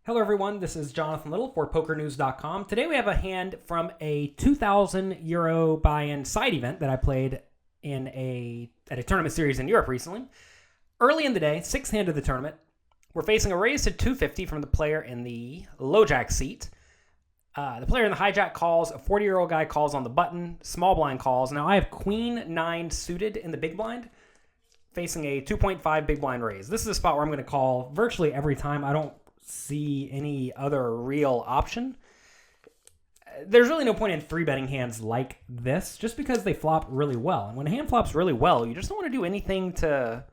Hello everyone, this is Jonathan Little for PokerNews.com. Today we have a hand from a €2,000 buy-in side event that I played at a tournament series in Europe recently. Early in the day, sixth hand of the tournament, we're facing a raise to 250 from the player in the low jack seat. The player in the hijack calls, a 40-year-old guy calls on the button, small blind calls. Now I have queen 9 suited in the big blind, facing a 2.5 big blind raise. This is a spot where I'm going to call virtually every time. I don't see any other real option. There's really no point in 3-betting hands like this just because they flop really well. And when a hand flops really well, you just don't want to do anything to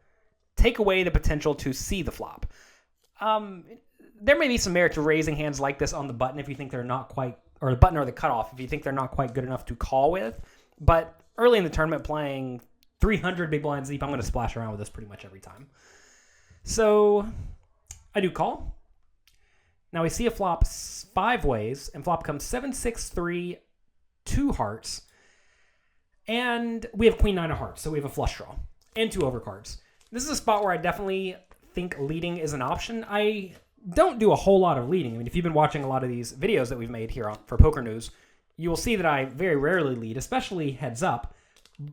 take away the potential to see the flop. There may be some merit to raising hands like this on the button if you think they're not quite, or the button or the cutoff if you think they're not quite good enough to call with. But early in the tournament, playing 300 big blinds deep, I'm going to splash around with this pretty much every time. So I do call. Now we see a flop 5 ways, and flop comes 7, 6, 3, 2 hearts. And we have queen 9 of hearts, so we have a flush draw and 2 overcards. This is a spot where I definitely think leading is an option. I don't do a whole lot of leading. I mean, if you've been watching a lot of these videos that we've made here for Poker News, you will see that I very rarely lead, especially heads up.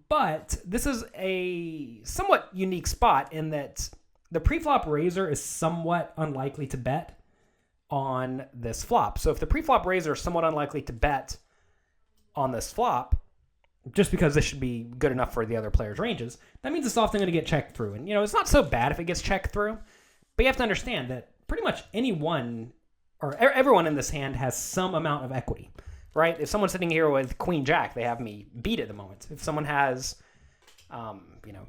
But this is a somewhat unique spot in that the pre-flop raiser is somewhat unlikely to bet on this flop. So if the pre-flop raiser is somewhat unlikely to bet on this flop, just because this should be good enough for the other player's ranges, that means it's often going to get checked through. And, it's not so bad if it gets checked through, but you have to understand that pretty much anyone or everyone in this hand has some amount of equity, right? If someone's sitting here with queen jack, they have me beat at the moment. If someone has,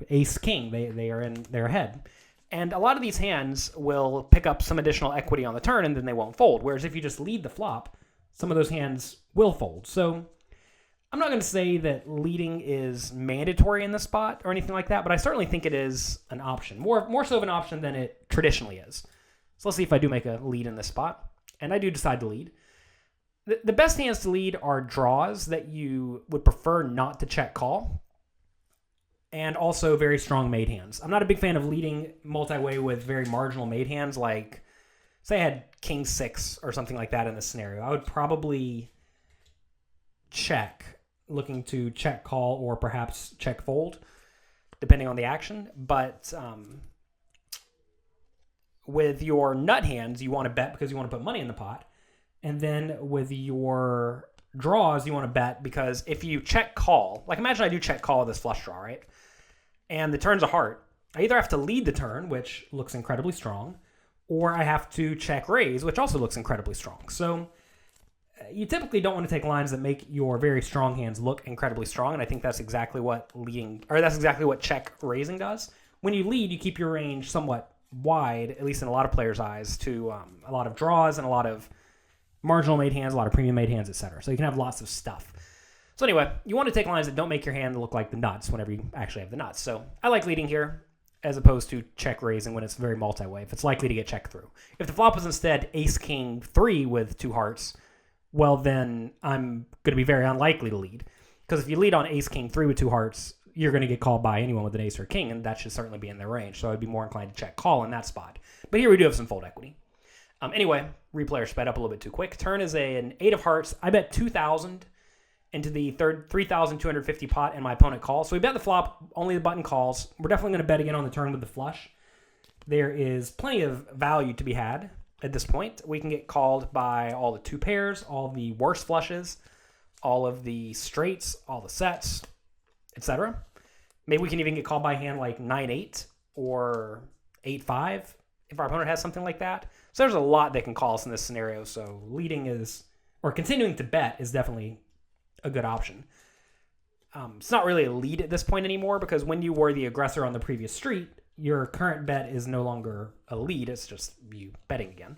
ace king, they're ahead. And a lot of these hands will pick up some additional equity on the turn and then they won't fold. Whereas if you just lead the flop, some of those hands will fold. So I'm not going to say that leading is mandatory in this spot or anything like that, but I certainly think it is an option. More so of an option than it traditionally is. So let's see if I do make a lead in this spot. And I do decide to lead. The best hands to lead are draws that you would prefer not to check call, and also very strong made hands. I'm not a big fan of leading multi-way with very marginal made hands, like, say I had king 6 or something like that in this scenario. I would probably check, looking to check call or perhaps check fold, depending on the action. But with your nut hands, you want to bet because you want to put money in the pot. And then with your draws, you want to bet because if you check call, like imagine I do check call with this flush draw, right? And the turn's a heart. I either have to lead the turn, which looks incredibly strong, or I have to check raise, which also looks incredibly strong. So you typically don't want to take lines that make your very strong hands look incredibly strong, and I think that's exactly what check raising does. When you lead, you keep your range somewhat wide, at least in a lot of players' eyes, to a lot of draws and a lot of marginal made hands, a lot of premium made hands, etc. So you can have lots of stuff. So anyway, you want to take lines that don't make your hand look like the nuts whenever you actually have the nuts. So I like leading here as opposed to check raising when it's very multi-way, if it's likely to get checked through. If the flop was instead ace king 3 with 2 hearts, well then I'm going to be very unlikely to lead. Because if you lead on ace king 3 with 2 hearts, you're going to get called by anyone with an ace or king, and that should certainly be in their range. So I'd be more inclined to check call in that spot. But here we do have some fold equity. Anyway, replayer sped up a little bit too quick. Turn is an 8 of hearts. I bet 2,000 into the third 3,250 pot, and my opponent calls. So we bet the flop, only the button calls. We're definitely going to bet again on the turn with the flush. There is plenty of value to be had at this point. We can get called by all the 2 pairs, all the worst flushes, all of the straights, all the sets, etc. Maybe we can even get called by a hand like 9-8 or 8-5 if our opponent has something like that. So there's a lot that can call us in this scenario. So leading is, or continuing to bet is definitely a good option. It's not really a lead at this point anymore because when you were the aggressor on the previous street, your current bet is no longer a lead. It's just you betting again.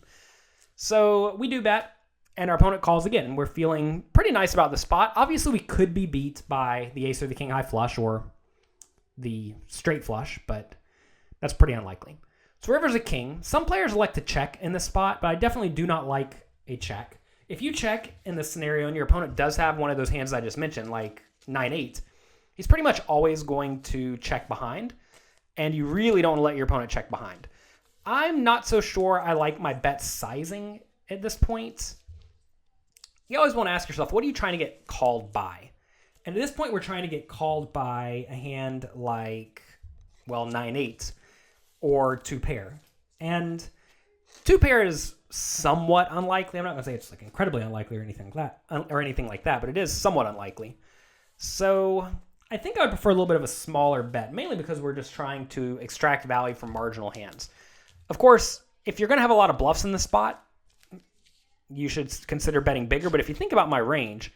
So we do bet, and our opponent calls again. We're feeling pretty nice about the spot. Obviously, we could be beat by the ace or the king high flush or the straight flush, but that's pretty unlikely. So river's a king. Some players elect to check in this spot, but I definitely do not like a check. If you check in this scenario and your opponent does have one of those hands I just mentioned, like 9-8, he's pretty much always going to check behind, and you really don't let your opponent check behind. I'm not so sure I like my bet sizing at this point. You always want to ask yourself, what are you trying to get called by? And at this point, we're trying to get called by a hand like, well, 9-8 or 2-pair. And 2-pair is somewhat unlikely. I'm not going to say it's like incredibly unlikely or anything like that, but it is somewhat unlikely. So I think I would prefer a little bit of a smaller bet, mainly because we're just trying to extract value from marginal hands. Of course, if you're going to have a lot of bluffs in the spot, you should consider betting bigger. But if you think about my range,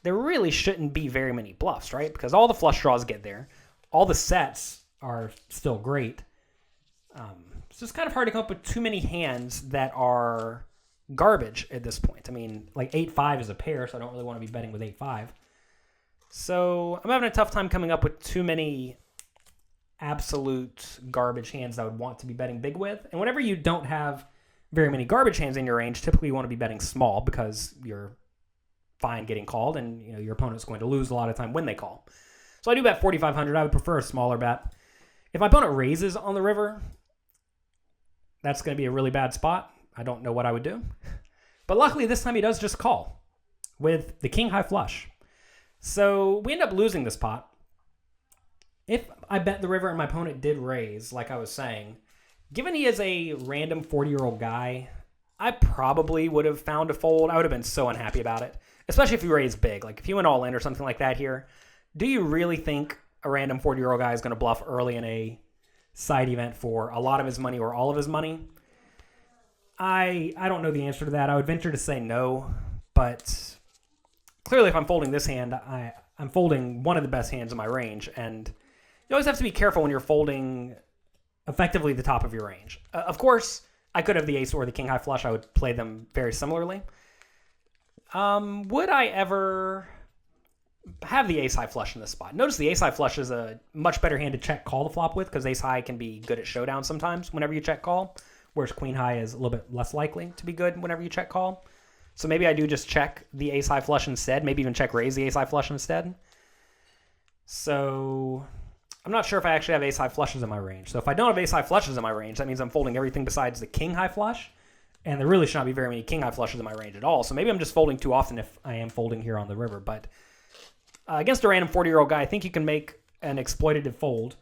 there really shouldn't be very many bluffs, right? Because all the flush draws get there. All the sets are still great. It's just kind of hard to come up with too many hands that are garbage at this point. I mean, like 8-5 is a pair, so I don't really want to be betting with 8-5. So I'm having a tough time coming up with too many absolute garbage hands I would want to be betting big with. And whenever you don't have very many garbage hands in your range, typically you want to be betting small because you're fine getting called, and your opponent's going to lose a lot of time when they call. So I do bet 4,500. I would prefer a smaller bet. If my opponent raises on the river, that's going to be a really bad spot. I don't know what I would do. But luckily this time he does just call with the king high flush. So we end up losing this pot. If I bet the river and my opponent did raise, like I was saying, given he is a random 40-year-old guy, I probably would have found a fold. I would have been so unhappy about it, especially if he raised big. Like if he went all in or something like that here, do you really think a random 40-year-old guy is going to bluff early in a side event for a lot of his money or all of his money? I don't know the answer to that. I would venture to say no, but clearly if I'm folding this hand, I'm folding one of the best hands in my range, and you always have to be careful when you're folding effectively the top of your range. Of course, I could have the ace or the king high flush. I would play them very similarly. Would I ever have the ace high flush in this spot? Notice the ace high flush is a much better hand to check call the flop with, because ace high can be good at showdown sometimes whenever you check call, whereas queen high is a little bit less likely to be good whenever you check call. So maybe I do just check the ace high flush instead, maybe even check raise the ace high flush instead. So I'm not sure if I actually have ace high flushes in my range. So if I don't have ace high flushes in my range, that means I'm folding everything besides the king high flush, and there really should not be very many king high flushes in my range at all. So maybe I'm just folding too often if I am folding here on the river. But against a random 40-year-old guy, I think you can make an exploitative fold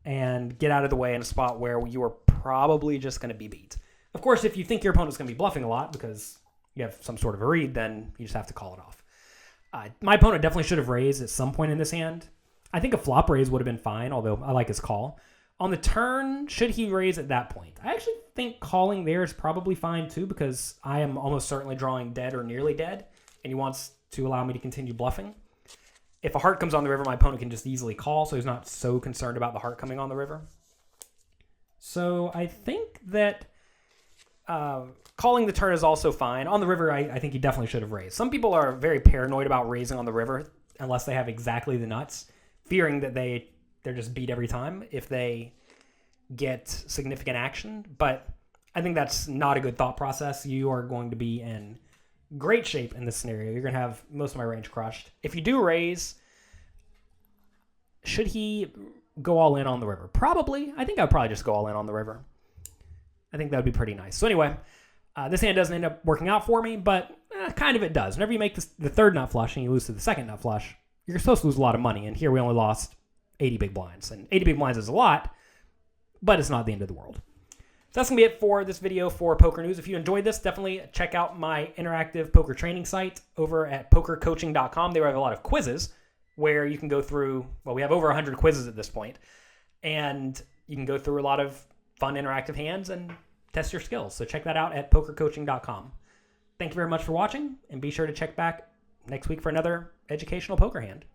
and get out of the way in a spot where you are probably just going to be beat. Of course, if you think your opponent's going to be bluffing a lot because you have some sort of a read, then you just have to call it off. My opponent definitely should have raised at some point in this hand. I think a flop raise would have been fine, although I like his call. On the turn, should he raise at that point? I actually think calling there is probably fine too, because I am almost certainly drawing dead or nearly dead, and he wants to allow me to continue bluffing. If a heart comes on the river, my opponent can just easily call, so he's not so concerned about the heart coming on the river. So I think that calling the turn is also fine. On the river, I think he definitely should have raised. Some people are very paranoid about raising on the river unless they have exactly the nuts, fearing that they're just beat every time if they get significant action. But I think that's not a good thought process. You are going to be in great shape in this scenario. You're going to have most of my range crushed. If you do raise, should he go all in on the river? Probably. I think I'd probably just go all in on the river. I think that would be pretty nice. So anyway, this hand doesn't end up working out for me, but kind of it does. Whenever you make the third nut flush and you lose to the second nut flush, you're supposed to lose a lot of money, and here we only lost 80 big blinds. And 80 big blinds is a lot, but it's not the end of the world. So that's going to be it for this video for Poker News. If you enjoyed this, definitely check out my interactive poker training site over at pokercoaching.com. They have a lot of quizzes where you can go through, well, we have over 100 quizzes at this point, and you can go through a lot of fun interactive hands and test your skills. So check that out at pokercoaching.com. Thank you very much for watching, and be sure to check back next week for another educational poker hand.